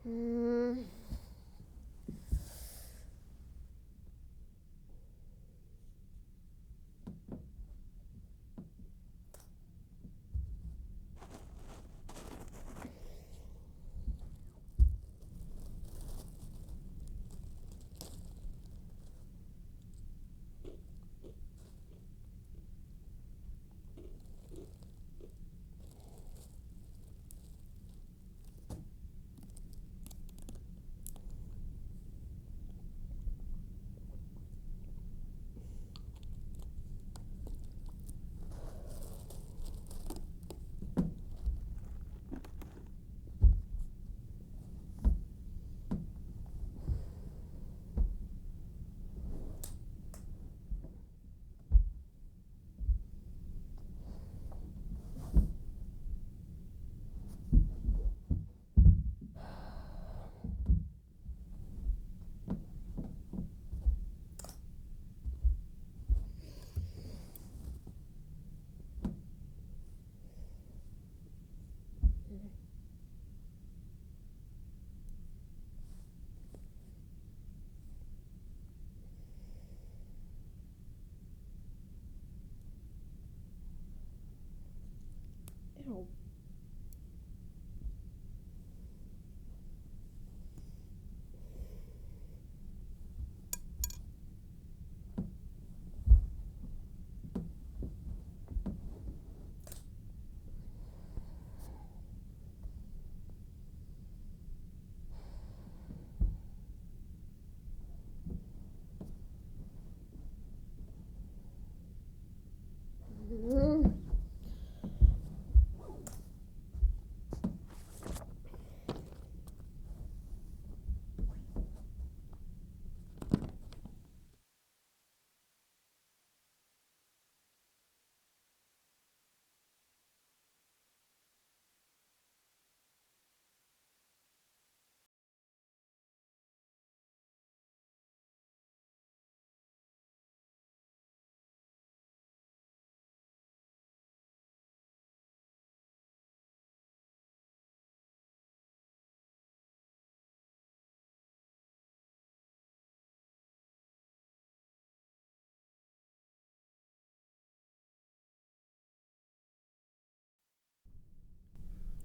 Mm. Ew. Mm.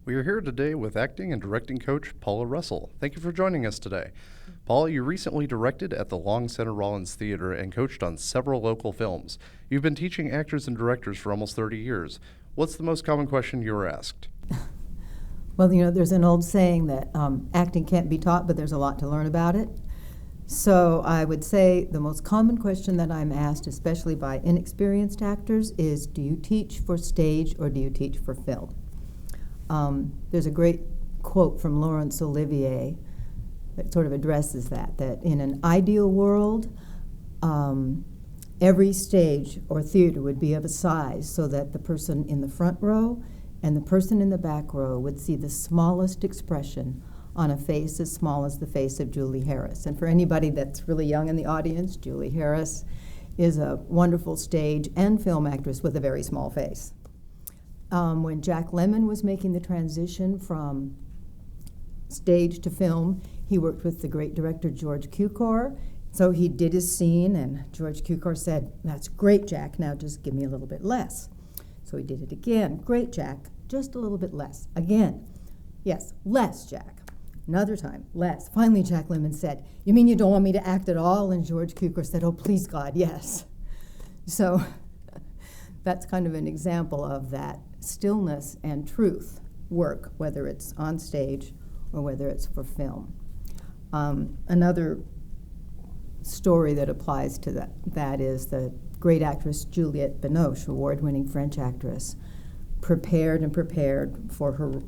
We are here today with acting and directing coach Paula Russell. Thank you for joining us today. Paula, you recently directed at the Long Center Rollins Theater and coached on several local films. You've been teaching actors and directors for almost 30 years. What's the most common question you were asked? Well, there's an old saying that acting can't be taught, but there's a lot to learn about it. So I would say the most common question that I'm asked, especially by inexperienced actors, is do you teach for stage or do you teach for film? There's a great quote from Laurence Olivier that sort of addresses that in an ideal world, every stage or theater would be of a size so that the person in the front row and the person in the back row would see the smallest expression on a face as small as the face of Julie Harris. And for anybody that's really young in the audience, Julie Harris is a wonderful stage and film actress with a very small face. When Jack Lemmon was making the transition from stage to film, he worked with the great director George Cukor. So he did his scene, and George Cukor said, "That's great, Jack, now just give me a little bit less." So he did it again. "Great, Jack, just a little bit less." Again, "Yes, less, Jack." Another time, "Less." Finally, Jack Lemmon said, "You mean you don't want me to act at all?" And George Cukor said, "Oh, please, God, yes." So that's kind of an example of that stillness and truth work, whether it's on stage or whether it's for film. Another story that applies to that is the great actress Juliette Binoche, award-winning French actress, prepared for her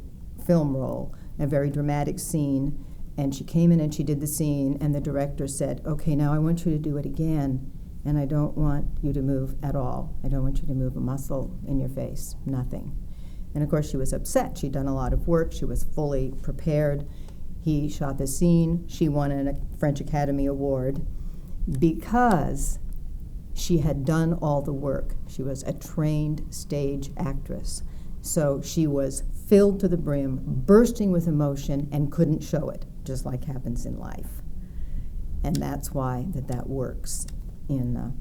film role, a very dramatic scene, and she came in and she did the scene, and the director said, "Okay, now I want you to do it again, and I don't want you to move at all. I don't want you to move a muscle in your face, nothing." And of course she was upset. She'd done a lot of work. She was fully prepared. He shot the scene. She won a French Academy Award because she had done all the work. She was a trained stage actress. So she was filled to the brim, bursting with emotion, and couldn't show it. just like happens in life. And that's why that works in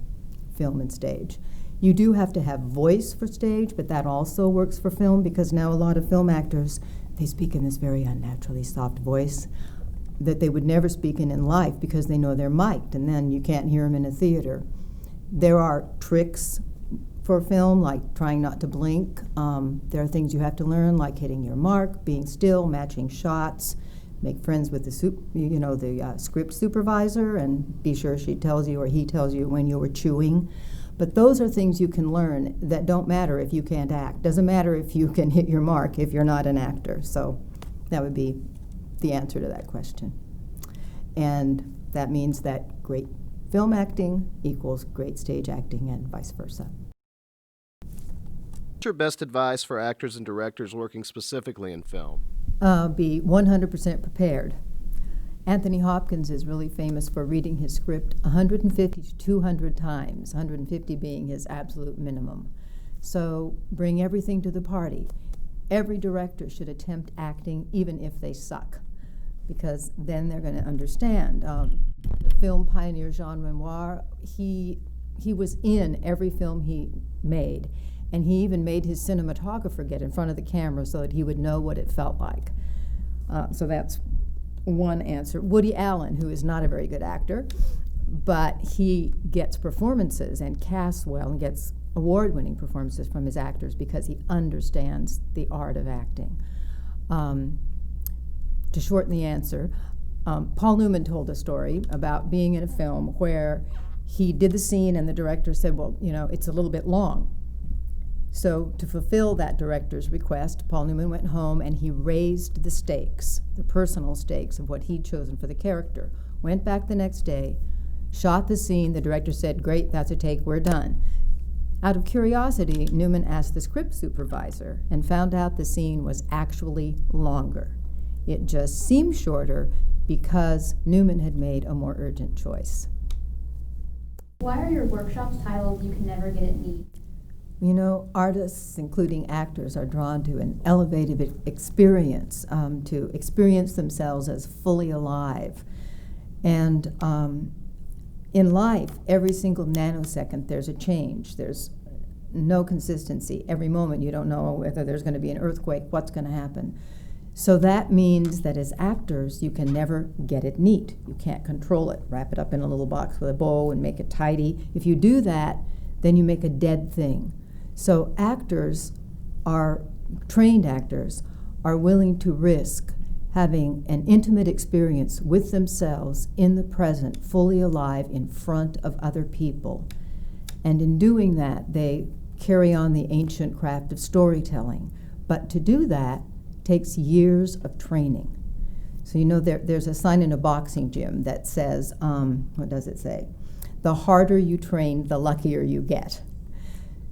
film and stage. You do have to have voice for stage, but that also works for film, because now a lot of film actors, they speak in this very unnaturally soft voice that they would never speak in life, because they know they're mic'd, and then you can't hear them in a theater. There are tricks for film, like trying not to blink. There are things you have to learn, like hitting your mark, being still, matching shots, make friends with the script supervisor, and be sure she tells you or he tells you when you were chewing. But those are things you can learn that don't matter if you can't act. Doesn't matter if you can hit your mark if you're not an actor. So that would be the answer to that question. And that means that great film acting equals great stage acting, and vice versa. What's your best advice for actors and directors working specifically in film? Be 100% prepared. Anthony Hopkins is really famous for reading his script 150 to 200 times, 150 being his absolute minimum. So bring everything to the party. Every director should attempt acting even if they suck, because then they're going to understand. The film pioneer Jean Renoir, he was in every film he made, and he even made his cinematographer get in front of the camera so that he would know what it felt like. So that's one answer. Woody Allen, who is not a very good actor, but he gets performances and casts well and gets award-winning performances from his actors because he understands the art of acting. To shorten the answer, Paul Newman told a story about being in a film where he did the scene and the director said, well, it's a little bit long. So to fulfill that director's request, Paul Newman went home and he raised the stakes, the personal stakes of what he'd chosen for the character. Went back the next day, shot the scene. The director said, great, that's a take, we're done. Out of curiosity, Newman asked the script supervisor and found out the scene was actually longer. It just seemed shorter because Newman had made a more urgent choice. Why are your workshops titled "You Can Never Get It Neat"? Artists, including actors, are drawn to an elevated experience, to experience themselves as fully alive. And in life, every single nanosecond, there's a change. There's no consistency. Every moment, you don't know whether there's going to be an earthquake, what's going to happen. So that means that as actors, you can never get it neat. You can't control it. Wrap it up in a little box with a bow and make it tidy. If you do that, then you make a dead thing. So trained actors are willing to risk having an intimate experience with themselves in the present, fully alive in front of other people. And in doing that, they carry on the ancient craft of storytelling. But to do that takes years of training. So there's a sign in a boxing gym that says, what does it say? The harder you train, the luckier you get.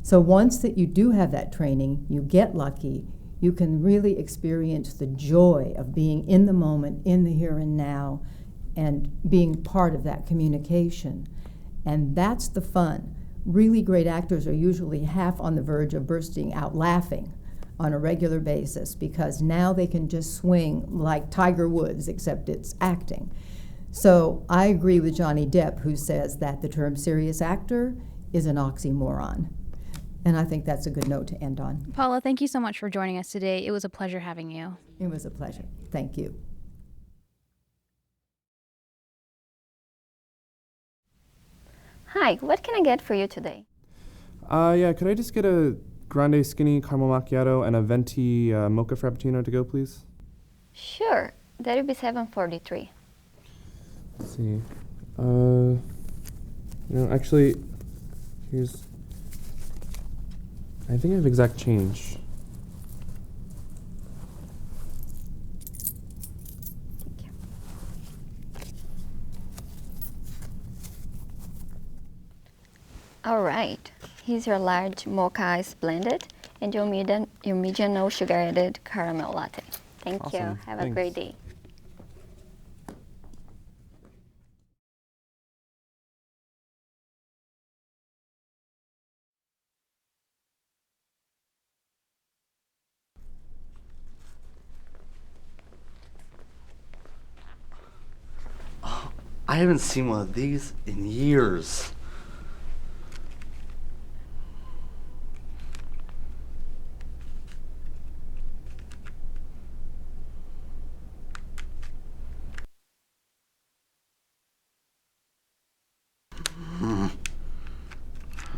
So once that you do have that training, you get lucky, you can really experience the joy of being in the moment, in the here and now, and being part of that communication. And that's the fun. Really great actors are usually half on the verge of bursting out laughing on a regular basis, because now they can just swing like Tiger Woods, except it's acting. So I agree with Johnny Depp, who says that the term serious actor is an oxymoron. And I think that's a good note to end on. Paula, thank you so much for joining us today. It was a pleasure having you. It was a pleasure. Thank you. Hi, what can I get for you today? Yeah, could I just get a grande skinny caramel macchiato and a venti mocha frappuccino to go, please? Sure, that'll be $7.43. Let's see. Actually, I think I have exact change. Thank you. All right, here's your large mocha ice blended and your medium no sugar added caramel latte. Thank you. Awesome. Have Thanks. a great day. I haven't seen one of these in years.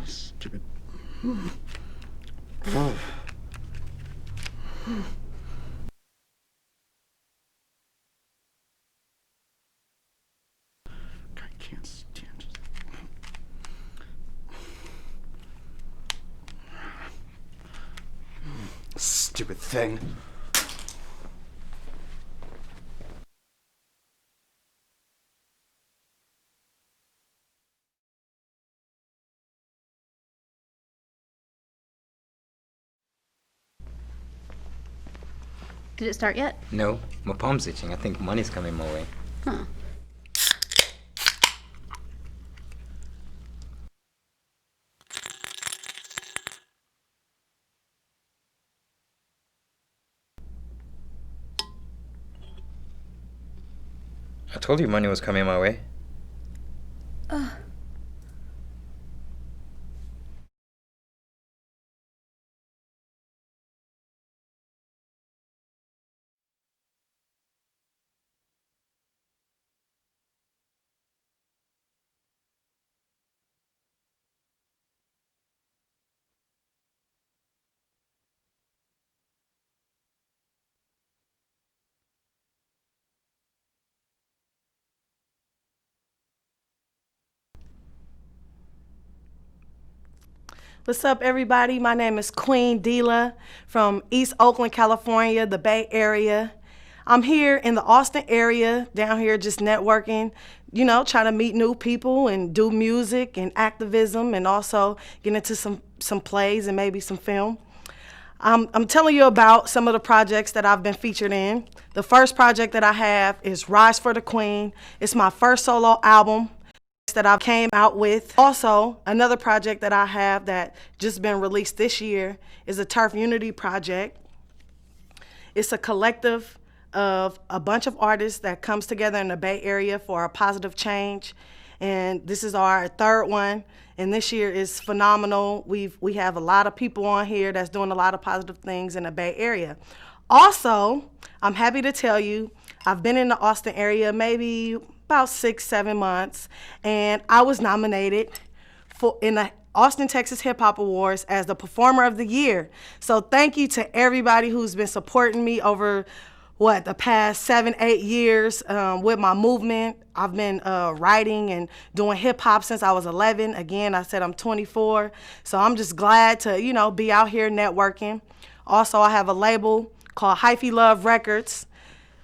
Stupid. Oh. I can't stand it. Stupid thing. Did it start yet? No, my palm's itching. I think money's coming my way. Huh. I told you money was coming my way. What's up, everybody? My name is Queen Dila from East Oakland, California, the Bay Area. I'm here in the Austin area, down here just networking, you know, trying to meet new people and do music and activism and also get into some plays and maybe some film. I'm telling you about some of the projects that I've been featured in. The first project that I have is Rise for the Queen. It's my first solo album that I came out with. Also, another project that I have that just been released this year is a Turf Unity project. It's a collective of a bunch of artists that comes together in the Bay Area for a positive change. And this is our third one, and this year is phenomenal. We have a lot of people on here that's doing a lot of positive things in the Bay Area. Also, I'm happy to tell you, I've been in the Austin area maybe about 6-7 months, and I was nominated in the Austin, Texas Hip Hop Awards as the Performer of the Year. So thank you to everybody who's been supporting me over the past 7-8 years with my movement. I've been writing and doing hip hop since I was 11. Again, I said I'm 24, so I'm just glad to, you know, be out here networking. Also, I have a label called Hyphy Love Records,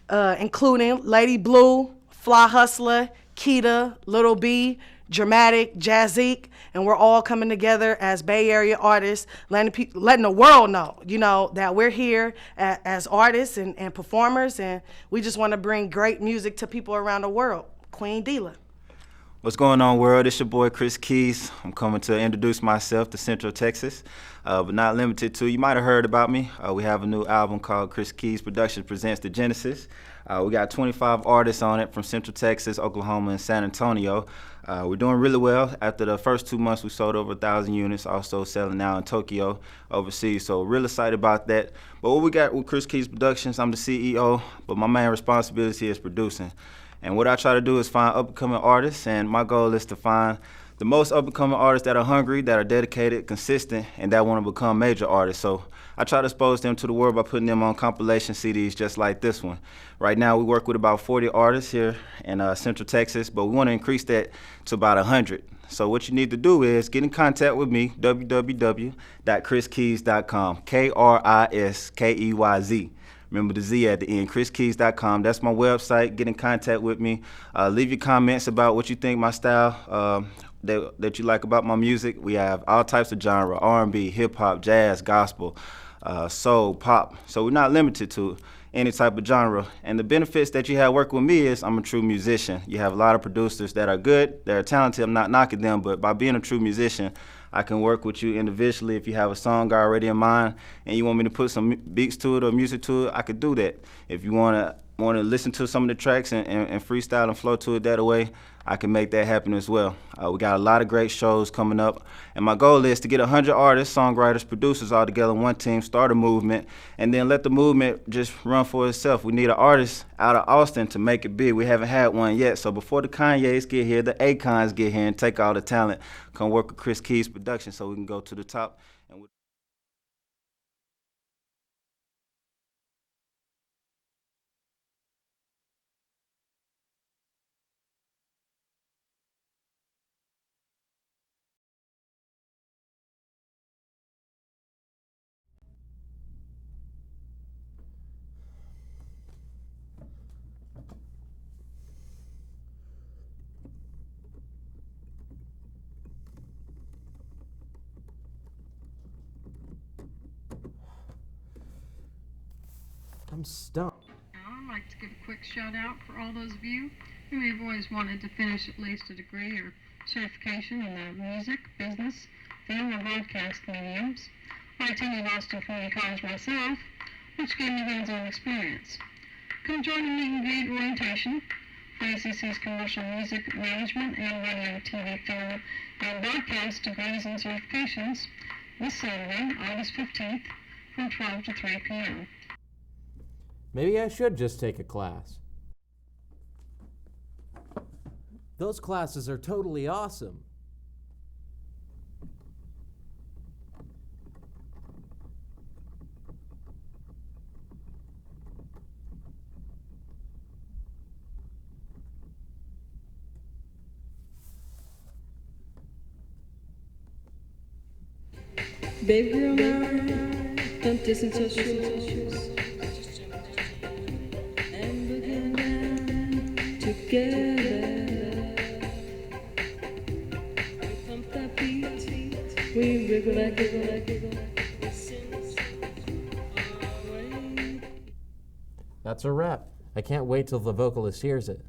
including Lady Blue, Fly Hustler, Keita, Little B, Dramatic, Jazzeek, and we're all coming together as Bay Area artists, letting the world know, you know, that we're here as artists and performers, and we just want to bring great music to people around the world. Queen Dila. What's going on, world? It's your boy Chris Keys. I'm coming to introduce myself to Central Texas, but not limited to. You might have heard about me. We have a new album called Chris Keys Productions Presents The Genesis. We got 25 artists on it from Central Texas, Oklahoma, and San Antonio. We're doing really well. After the first 2 months, we sold over 1,000 units, also selling now in Tokyo, overseas. So real excited about that. But what we got with Chris Keys Productions, I'm the CEO, but my main responsibility is producing. And what I try to do is find up-and-coming artists, and my goal is to find the most up-and-coming artists that are hungry, that are dedicated, consistent, and that want to become major artists. So I try to expose them to the world by putting them on compilation CDs just like this one. Right now, we work with about 40 artists here in Central Texas, but we want to increase that to about 100. So what you need to do is get in contact with me, www.chriskeys.com, KRISKEYZ. Remember the Z at the end, chriskeys.com. That's my website. Get in contact with me. Leave your comments about what you think my style, that you like about my music. We have all types of genre, R&B, hip-hop, jazz, gospel, soul, pop. So we're not limited to any type of genre. And the benefits that you have working with me is I'm a true musician. You have a lot of producers that are good, that are talented. I'm not knocking them, but by being a true musician, I can work with you individually. If you have a song already in mind and you want me to put some beats to it or music to it, I could do that. If you want to want to listen to some of the tracks and freestyle and flow to it that way, I can make that happen as well. We got a lot of great shows coming up, and my goal is to get 100 artists, songwriters, producers all together in one team, start a movement, and then let the movement just run for itself. We need an artist out of Austin to make it big. We haven't had one yet, so before the Kanyes get here, the Akons get here and take all the talent, come work with Chris Keys Production so we can go to the top. And I'm stumped. I'd like to give a quick shout out for all those of you who may have always wanted to finish at least a degree or certification in the music, business, film, or broadcast mediums. I attended Austin Community College myself, which gave me hands-on experience. Come join a meet and greet orientation for ACC's commercial music management and radio, TV, film, and broadcast degrees and certifications this Saturday, August 15th, from 12 to 3 p.m. Maybe I should just take a class. Those classes are totally awesome. Baby girl, now, don't distance your shoes. And begin down together. We pump that beat, we wiggle that giggle. That's a wrap. I can't wait till the vocalist hears it.